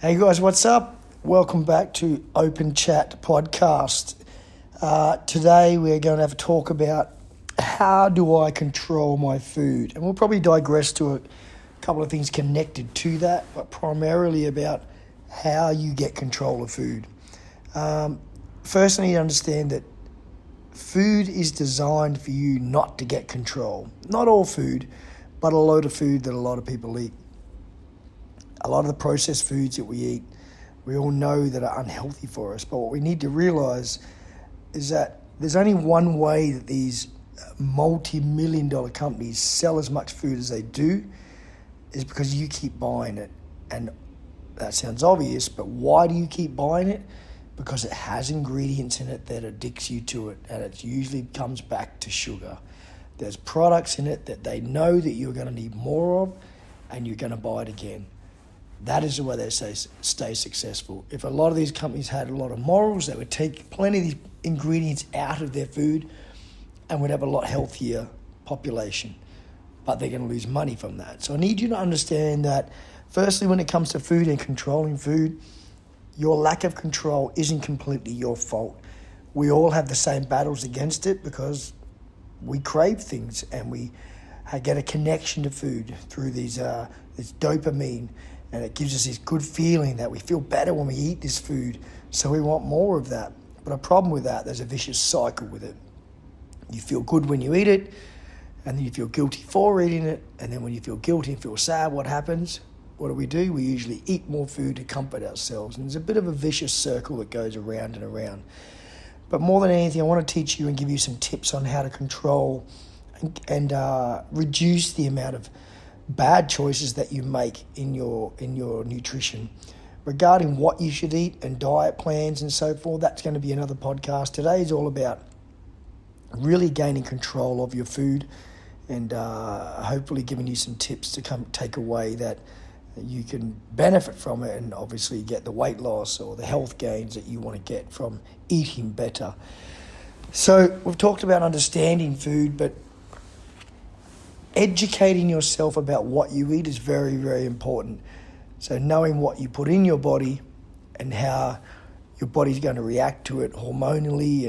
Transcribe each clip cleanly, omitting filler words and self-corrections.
Hey guys, what's up? Welcome back to Open Chat Podcast. Today we're going to have a talk about how do I control my food? And we'll probably digress to a couple of things connected to that, but primarily about how you get control of food. First, I need to understand that food is designed for you not to get control. Not all food, but a load of food that a lot of people eat. A lot of the processed foods that we eat, we all know that are unhealthy for us. But what we need to realize is that there's only one way that these multi-million-dollar companies sell as much food as they do is because you keep buying it. And that sounds obvious, but why do you keep buying it? Because it has ingredients in it that addicts you to it, and it usually comes back to sugar. There's products in it that they know that you're going to need more of, and you're going to buy it again. That is the way they stay successful. If a lot of these companies had a lot of morals, they would take plenty of these ingredients out of their food and would have a lot healthier population. But they're going to lose money from that. So I need you to understand that, firstly, when it comes to food and controlling food, your lack of control isn't completely your fault. We all have the same battles against it because we crave things and we get a connection to food through this dopamine. And it gives us this good feeling that we feel better when we eat this food. So we want more of that. But a problem with that, there's a vicious cycle with it. You feel good when you eat it, and then you feel guilty for eating it. And then when you feel guilty and feel sad, what happens? What do? We usually eat more food to comfort ourselves. And there's a bit of a vicious circle that goes around and around. But more than anything, I want to teach you and give you some tips on how to control and reduce the amount of bad choices that you make in your nutrition. Regarding what you should eat and diet plans and so forth, that's going to be another podcast. Today is all about really gaining control of your food and hopefully giving you some tips to take away that you can benefit from it and obviously get the weight loss or the health gains that you want to get from eating better. So we've talked about understanding food, but educating yourself about what you eat is very, very important. So knowing what you put in your body and how your body's going to react to it hormonally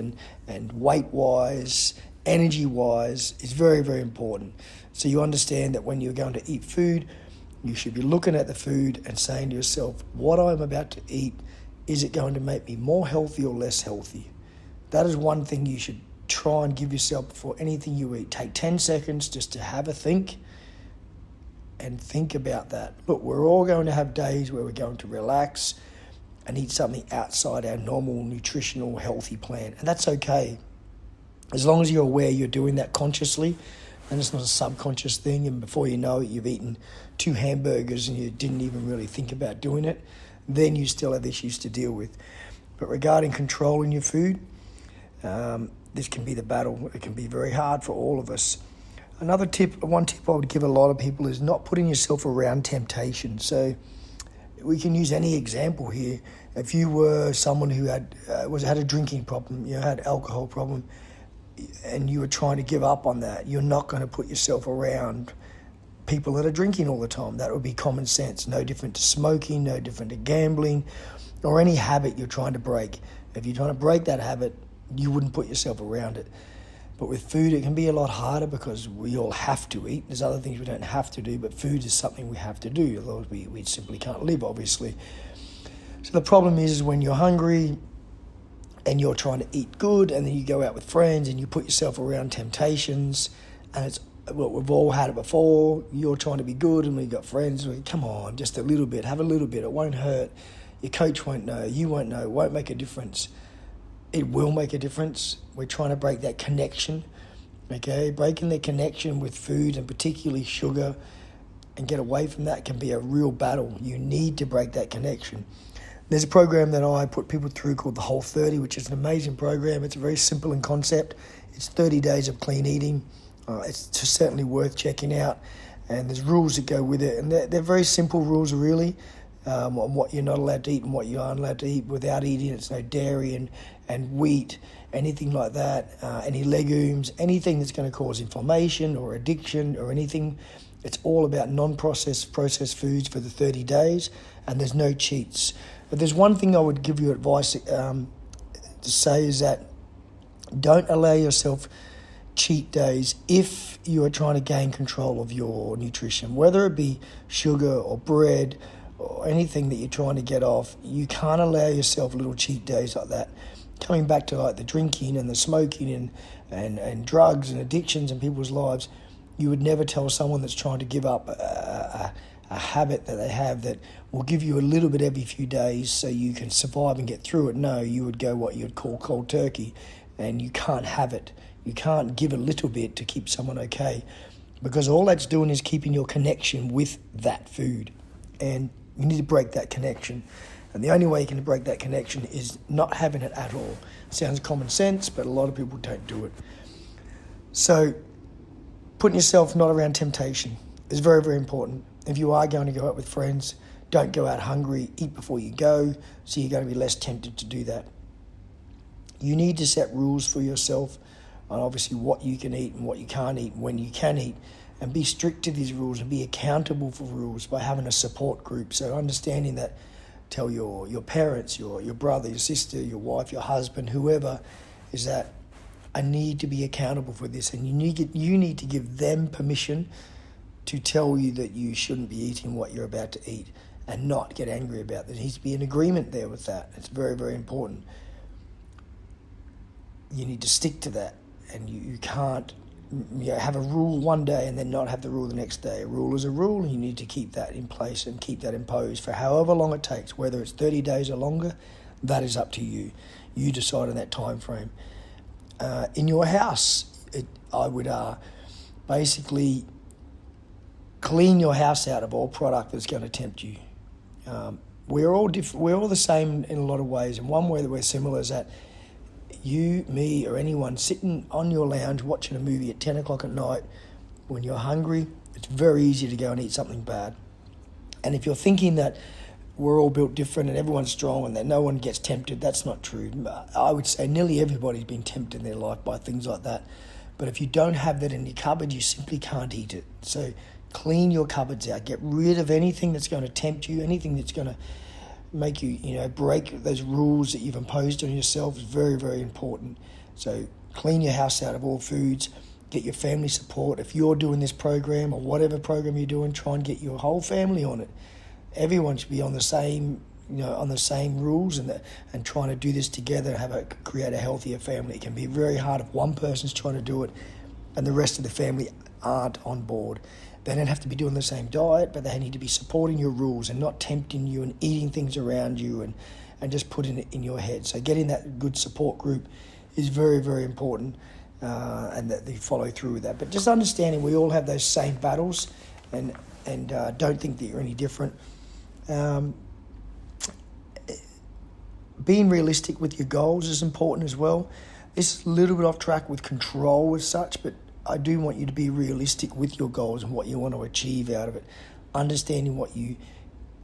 and weight-wise, energy-wise is very, very important. So you understand that when you're going to eat food, you should be looking at the food and saying to yourself, what I'm about to eat, is it going to make me more healthy or less healthy? That is one thing you should try and give yourself before anything you eat. Take 10 seconds just to have a think and think about that. Look, we're all going to have days where we're going to relax and eat something outside our normal nutritional healthy plan, and that's okay. As long as you're aware you're doing that consciously and it's not a subconscious thing, and before you know it, you've eaten 2 hamburgers and you didn't even really think about doing it, then you still have issues to deal with. But regarding controlling your food, this can be the battle. It can be very hard for all of us. One tip I would give a lot of people is not putting yourself around temptation. So we can use any example here. If you were someone who had a drinking problem, had alcohol problem, and you were trying to give up on that, you're not going to put yourself around people that are drinking all the time. That would be common sense. No different to smoking, no different to gambling, or any habit you're trying to break. If you're trying to break that habit, you wouldn't put yourself around it. But with food, it can be a lot harder because we all have to eat. There's other things we don't have to do, but food is something we have to do. Otherwise, we simply can't live, obviously. So the problem is when you're hungry and you're trying to eat good, and then you go out with friends and you put yourself around temptations, and we've all had it before. You're trying to be good, and we've got friends. Come on, just a little bit. Have a little bit. It won't hurt. Your coach won't know. You won't know. It won't make a difference. It will make a difference. We're trying to break that connection, okay? Breaking the connection with food and particularly sugar and get away from that can be a real battle. You need to break that connection. There's a program that I put people through called the Whole 30, which is an amazing program. It's very simple in concept. It's 30 days of clean eating. It's certainly worth checking out. And there's rules that go with it. And they're very simple rules, really. On what you're not allowed to eat and what you aren't allowed to eat without eating. It's no dairy and wheat, anything like that, any legumes, anything that's going to cause inflammation or addiction or anything It's all about non-processed, processed foods for the 30 days, and there's no cheats. But there's one thing I would give you advice to say is that don't allow yourself cheat days if you are trying to gain control of your nutrition, whether it be sugar or bread or anything that you're trying to get off. You can't allow yourself little cheat days like that. Coming back to like the drinking and the smoking and drugs and addictions in people's lives, you would never tell someone that's trying to give up a habit that they have that will give you a little bit every few days so you can survive and get through it. No, you would go what you'd call cold turkey, and you can't have it. You can't give a little bit to keep someone okay, because all that's doing is keeping your connection with that food, and you need to break that connection. And the only way you can break that connection is not having it at all. Sounds common sense, but a lot of people don't do it. So putting yourself not around temptation is very, very important. If you are going to go out with friends, don't go out hungry, eat before you go, so you're going to be less tempted to do that. You need to set rules for yourself on obviously what you can eat and what you can't eat, and when you can eat, and be strict to these rules and be accountable for rules by having a support group. So understanding that, tell your parents, your brother, your sister, your wife, your husband, whoever, is that I need to be accountable for this, and you need to give them permission to tell you that you shouldn't be eating what you're about to eat and not get angry about it. There needs to be an agreement there with that. It's very, very important. You need to stick to that, and you can't have a rule one day and then not have the rule the next day. A rule is a rule, and you need to keep that in place and keep that imposed for however long it takes, whether it's 30 days or longer. That is up to you. You decide on that time frame. In your house, I would basically clean your house out of all product that's going to tempt you. We're all different. We're all the same in a lot of ways, and one way that we're similar is that you, me, or anyone sitting on your lounge watching a movie at 10 o'clock at night, when you're hungry, it's very easy to go and eat something bad. And if you're thinking that we're all built different and everyone's strong and that no one gets tempted, that's not true. I would say nearly everybody's been tempted in their life by things like that. But if you don't have that in your cupboard, you simply can't eat it. So clean your cupboards out. Get rid of anything that's going to tempt you, anything that's going to make you, break those rules that you've imposed on yourself is very, very important. So clean your house out of all foods. Get your family support. If you're doing this program or whatever program you're doing, try and get your whole family on it. Everyone should be on the same, on the same rules and trying to do this together and create a healthier family. It can be very hard if one person's trying to do it and the rest of the family aren't on board. They don't have to be doing the same diet, but they need to be supporting your rules and not tempting you and eating things around you and just putting it in your head. So getting that good support group is very, very important, and that they follow through with that. But just understanding we all have those same battles and don't think that you're any different. Being realistic with your goals is important as well. This is a little bit off track with control as such, but I do want you to be realistic with your goals and what you want to achieve out of it. Understanding what you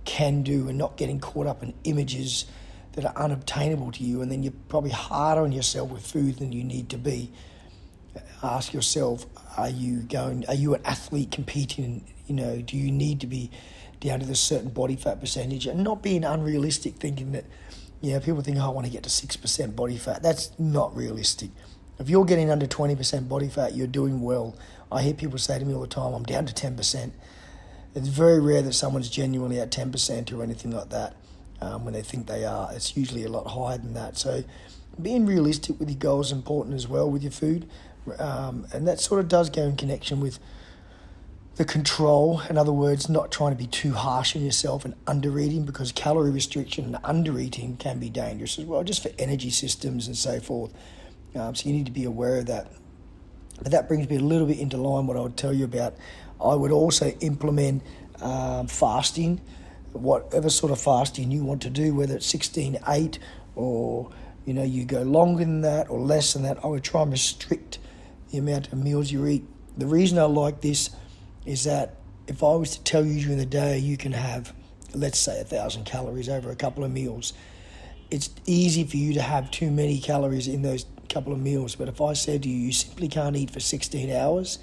can do and not getting caught up in images that are unobtainable to you, and then you're probably harder on yourself with food than you need to be. Ask yourself, are you an athlete competing? Do you need to be down to this certain body fat percentage, and not being unrealistic, thinking that, people think, I want to get to 6% body fat. That's not realistic. If you're getting under 20% body fat, you're doing well. I hear people say to me all the time, I'm down to 10%. It's very rare that someone's genuinely at 10% or anything like that when they think they are. It's usually a lot higher than that. So being realistic with your goals is important as well with your food. And that sort of does go in connection with the control. In other words, not trying to be too harsh on yourself and under-eating, because calorie restriction and under-eating can be dangerous as well, just for energy systems and so forth. So you need to be aware of that. But that brings me a little bit into line what I would tell you about. I would also implement fasting, whatever sort of fasting you want to do, whether it's 16-8 or you go longer than that or less than that. I would try and restrict the amount of meals you eat. The reason I like this is that if I was to tell you during the day you can have, let's say, 1,000 calories over a couple of meals, it's easy for you to have too many calories in those couple of meals. But if I said to you, you simply can't eat for 16 hours,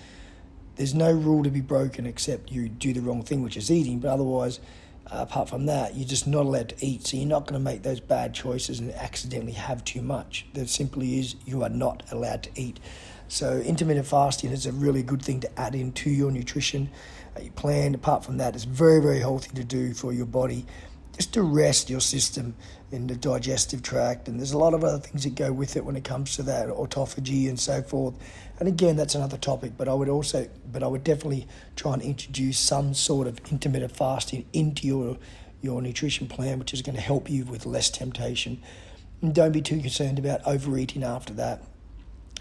there's no rule to be broken except you do the wrong thing, which is eating. But otherwise, apart from that, you're just not allowed to eat. So you're not going to make those bad choices and accidentally have too much. There simply is, you are not allowed to eat. So intermittent fasting is a really good thing to add into your nutrition, your plan. Apart from that, it's very, very healthy to do for your body, just to rest your system in the digestive tract. And there's a lot of other things that go with it when it comes to that, autophagy and so forth. And again, that's another topic, but I would definitely try and introduce some sort of intermittent fasting into your nutrition plan, which is going to help you with less temptation. And don't be too concerned about overeating after that.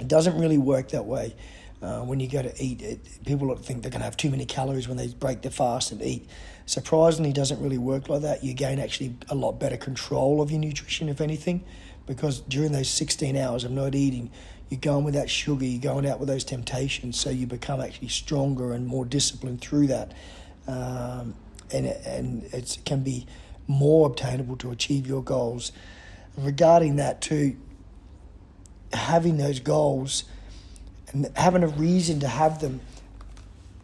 It doesn't really work that way. When you go to eat, people think they're going to have too many calories when they break their fast and eat. Surprisingly, it doesn't really work like that. You gain actually a lot better control of your nutrition, if anything, because during those 16 hours of not eating, you're going without sugar, you're going out with those temptations, so you become actually stronger and more disciplined through that. And it can be more obtainable to achieve your goals. Regarding that too, having those goals and having a reason to have them,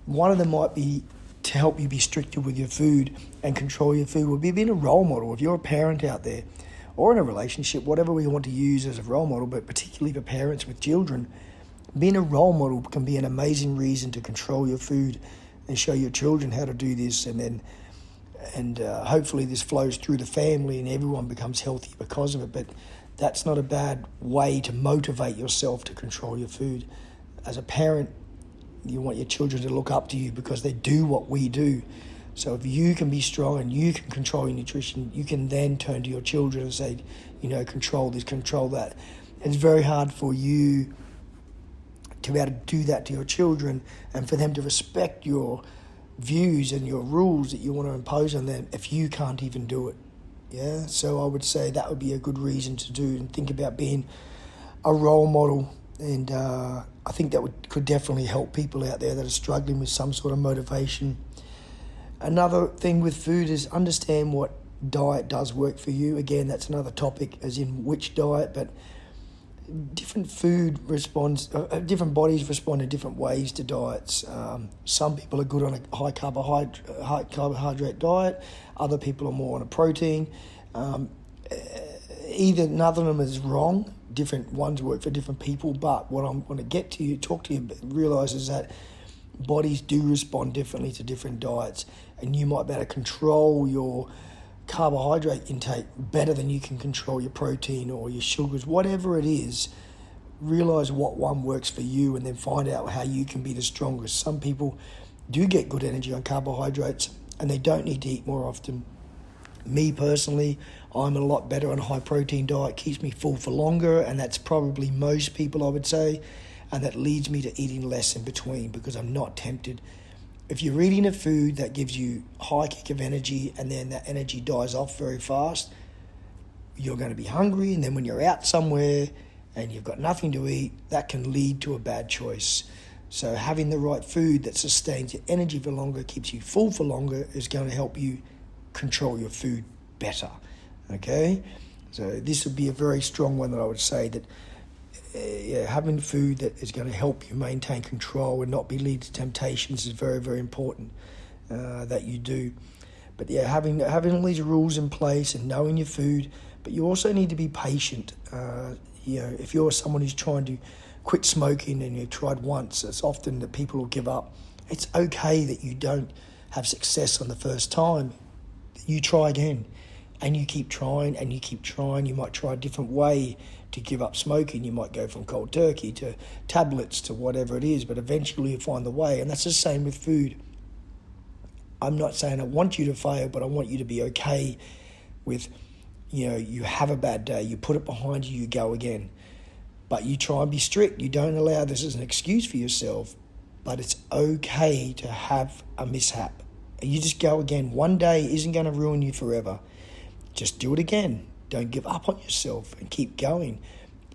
one of them might be to help you be stricter with your food and control your food, would be being a role model. If you're a parent out there or in a relationship, whatever we want to use as a role model, but particularly for parents with children, being a role model can be an amazing reason to control your food and show your children how to do this. And hopefully this flows through the family and everyone becomes healthy because of it. But that's not a bad way to motivate yourself to control your food. As a parent, you want your children to look up to you because they do what we do. So if you can be strong and you can control your nutrition, you can then turn to your children and say, control this, control that. It's very hard for you to be able to do that to your children and for them to respect your views and your rules that you want to impose on them if you can't even do it. Yeah, so I would say that would be a good reason to do and think about being a role model. And I think that could definitely help people out there that are struggling with some sort of motivation. Another thing with food is understand what diet does work for you. Again, that's another topic, as in which diet, but different different bodies respond in different ways to diets. Some people are good on a high carbohydrate diet. Other people are more on a protein. None of them is wrong. Different ones work for different people. But what I'm going to talk to you, realize is that bodies do respond differently to different diets, and you might be able to control your carbohydrate intake better than you can control your protein or your sugars, whatever it is. Realize what one works for you and then find out how you can be the strongest. Some people do get good energy on carbohydrates and they don't need to eat more often. Me personally, I'm a lot better on a high protein diet, keeps me full for longer, and that's probably most people, I would say, and that leads me to eating less in between because I'm not tempted. If you're eating a food that gives you high kick of energy and then that energy dies off very fast, you're going to be hungry, and then when you're out somewhere and you've got nothing to eat, that can lead to a bad choice. So having the right food that sustains your energy for longer, keeps you full for longer, is going to help you control your food better. Okay? So this would be a very strong one that I would say that having food that is going to help you maintain control and not be lead to temptations is very, very important that you do. But yeah, having all these rules in place and knowing your food, but you also need to be patient. If you're someone who's trying to quit smoking and you've tried once, it's often that people will give up. It's okay that you don't have success on the first time. You try again, and you keep trying and you keep trying. You might try a different way to give up smoking. You might go from cold turkey to tablets to whatever it is, but eventually you find the way. And that's the same with food. I'm not saying I want you to fail, but I want you to be okay with, you have a bad day, you put it behind you, you go again. But you try and be strict. You don't allow this as an excuse for yourself, but it's okay to have a mishap. You just go again. One day isn't going to ruin you forever. Just do it again. Don't give up on yourself and keep going.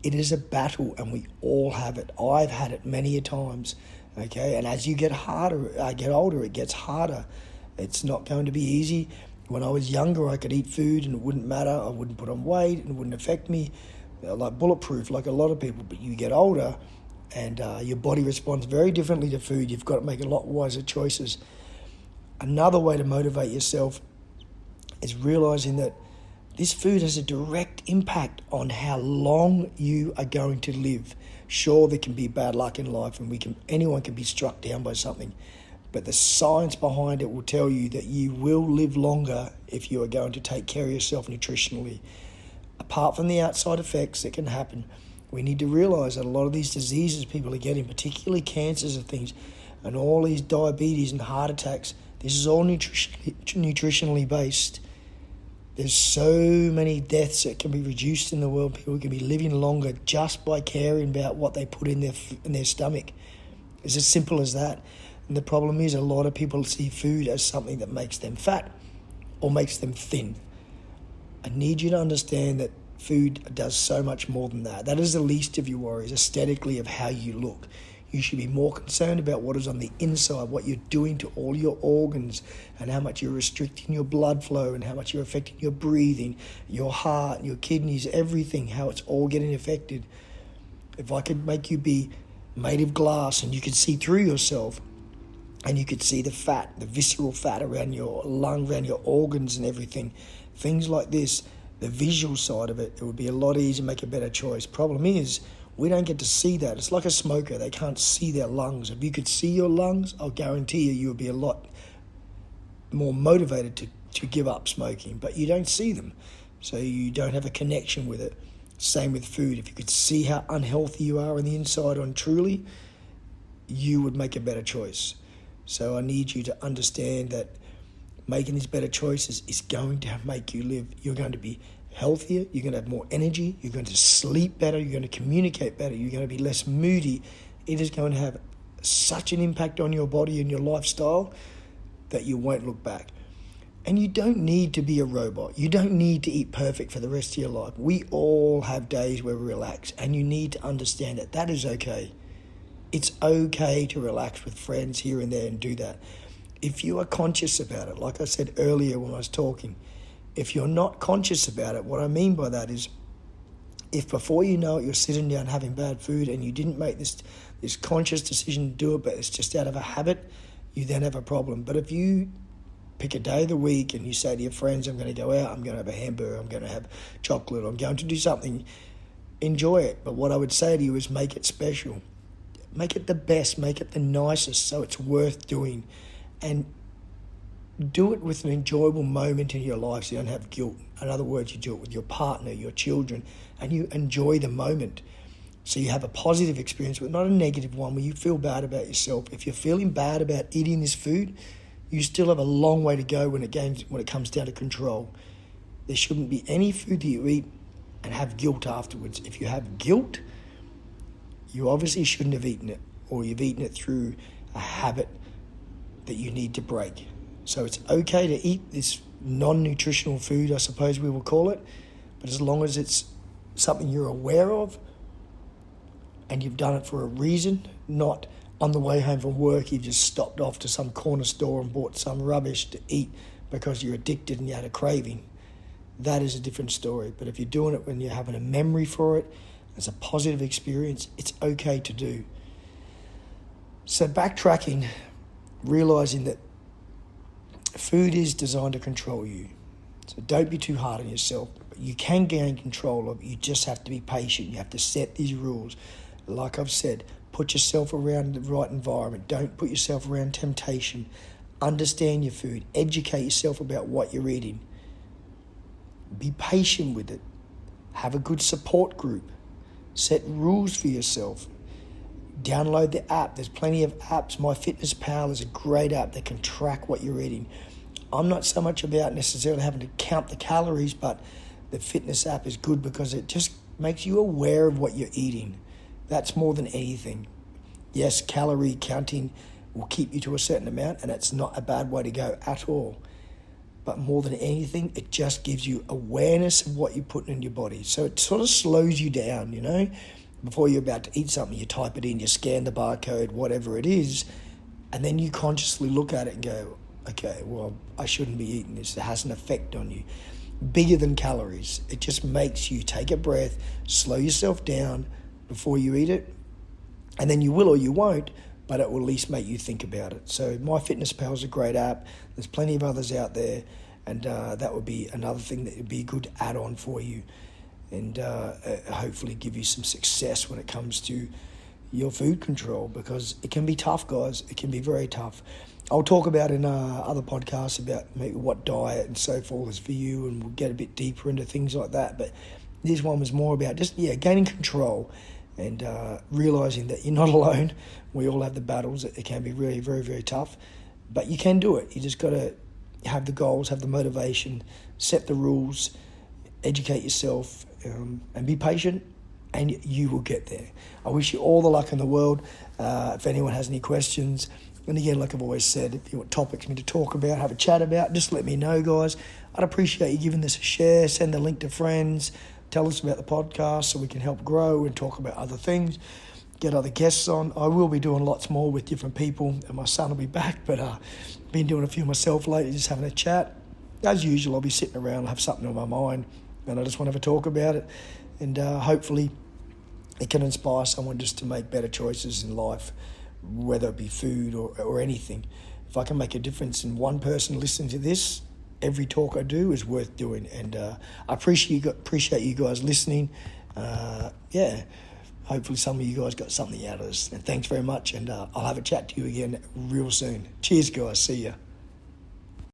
It is a battle, and we all have it. I've had it many a times, okay? And as you get older, it gets harder. It's not going to be easy. When I was younger, I could eat food and it wouldn't matter. I wouldn't put on weight and it wouldn't affect me. Like bulletproof, like a lot of people. But you get older, And your body responds very differently to food. You've got to make a lot wiser choices. Another way to motivate yourself is realizing that this food has a direct impact on how long you are going to live. Sure, there can be bad luck in life, and anyone can be struck down by something, but the science behind it will tell you that you will live longer if you are going to take care of yourself nutritionally. Apart from the outside effects that can happen, we need to realize that a lot of these diseases people are getting, particularly cancers and things, and all these diabetes and heart attacks, this is all nutritionally based. There's so many deaths that can be reduced in the world. People can be living longer just by caring about what they put in their stomach. It's as simple as that. And the problem is a lot of people see food as something that makes them fat or makes them thin. I need you to understand that food does so much more than that. That is the least of your worries, aesthetically, of how you look. You should be more concerned about what is on the inside, what you're doing to all your organs, and how much you're restricting your blood flow, and how much you're affecting your breathing, your heart, your kidneys, everything, how it's all getting affected. If I could make you be made of glass and you could see through yourself, and you could see the fat, the visceral fat around your lung, around your organs and everything, things like this, the visual side of it, it would be a lot easier to make a better choice. Problem is, we don't get to see that. It's like a smoker. They can't see their lungs. If you could see your lungs, I'll guarantee you would be a lot more motivated to give up smoking. But you don't see them, so you don't have a connection with it. Same with food. If you could see how unhealthy you are on the inside on truly, you would make a better choice. So I need you to understand that making these better choices is going to make you live. You're going to be healthier, you're going to have more energy, you're going to sleep better, you're going to communicate better, you're going to be less moody. It is going to have such an impact on your body and your lifestyle that you won't look back. And you don't need to be a robot. You don't need to eat perfect for the rest of your life. We all have days where we relax, and you need to understand that that is okay. It's okay to relax with friends here and there and do that. If you are conscious about it, like I said earlier when I was talking, if you're not conscious about it, what I mean by that is if before you know it, you're sitting down having bad food and you didn't make this conscious decision to do it, but it's just out of a habit, you then have a problem. But if you pick a day of the week and you say to your friends, I'm going to go out, I'm going to have a hamburger, I'm going to have chocolate, I'm going to do something, enjoy it. But what I would say to you is make it special. Make it the best, make it the nicest so it's worth doing. And do it with an enjoyable moment in your life so you don't have guilt. In other words, you do it with your partner, your children, and you enjoy the moment. So you have a positive experience, but not a negative one where you feel bad about yourself. If you're feeling bad about eating this food, you still have a long way to go when it comes down to control. There shouldn't be any food that you eat and have guilt afterwards. If you have guilt, you obviously shouldn't have eaten it, or you've eaten it through a habit that you need to break. So it's okay to eat this non-nutritional food, I suppose we will call it, but as long as it's something you're aware of and you've done it for a reason, not on the way home from work you've just stopped off to some corner store and bought some rubbish to eat because you're addicted and you had a craving, that is a different story. But if you're doing it when you're having a memory for it, as a positive experience, it's okay to do. So backtracking, realising that food is designed to control you. So don't be too hard on yourself. You can gain control of it. You just have to be patient. You have to set these rules. Like I've said, put yourself around the right environment. Don't put yourself around temptation. Understand your food. Educate yourself about what you're eating. Be patient with it. Have a good support group. Set rules for yourself. Download the app. There's plenty of apps. MyFitnessPal is a great app that can track what you're eating. I'm not so much about necessarily having to count the calories, but the fitness app is good because it just makes you aware of what you're eating. That's more than anything. Yes, calorie counting will keep you to a certain amount, and it's not a bad way to go at all. But more than anything, it just gives you awareness of what you're putting in your body. So it sort of slows you down, you know. Before you're about to eat something, you type it in, you scan the barcode, whatever it is, and then you consciously look at it and go, okay, well, I shouldn't be eating this. It has an effect on you. Bigger than calories. It just makes you take a breath, slow yourself down before you eat it, And then you will or you won't, but it will at least make you think about it. So MyFitnessPal is a great app. There's plenty of others out there, and that would be another thing that would be a good add-on for you, and hopefully give you some success when it comes to your food control, because it can be tough, guys. It can be very tough. I'll talk about in other podcasts about maybe what diet and so forth is for you, and we'll get a bit deeper into things like that. But this one was more about just, gaining control and realising that you're not alone. We all have the battles. It can be really very, very tough, but you can do it. You just got to have the goals, have the motivation, set the rules, educate yourself, and be patient, and you will get there. I wish you all the luck in the world. If anyone has any questions, and again, like I've always said, if you want topics for me to talk about, have a chat about, just let me know, guys. I'd appreciate you giving this a share, send a link to friends, tell us about the podcast so we can help grow and talk about other things, get other guests on. I will be doing lots more with different people, and my son will be back, but I've been doing a few myself lately, just having a chat. As usual, I'll be sitting around and have something on my mind, and I just want to have a talk about it, and hopefully it can inspire someone just to make better choices in life, whether it be food or anything. If I can make a difference in one person listening to this, every talk I do is worth doing. And I appreciate you guys listening. Hopefully some of you guys got something out of this. And thanks very much, and I'll have a chat to you again real soon. Cheers, guys. See ya.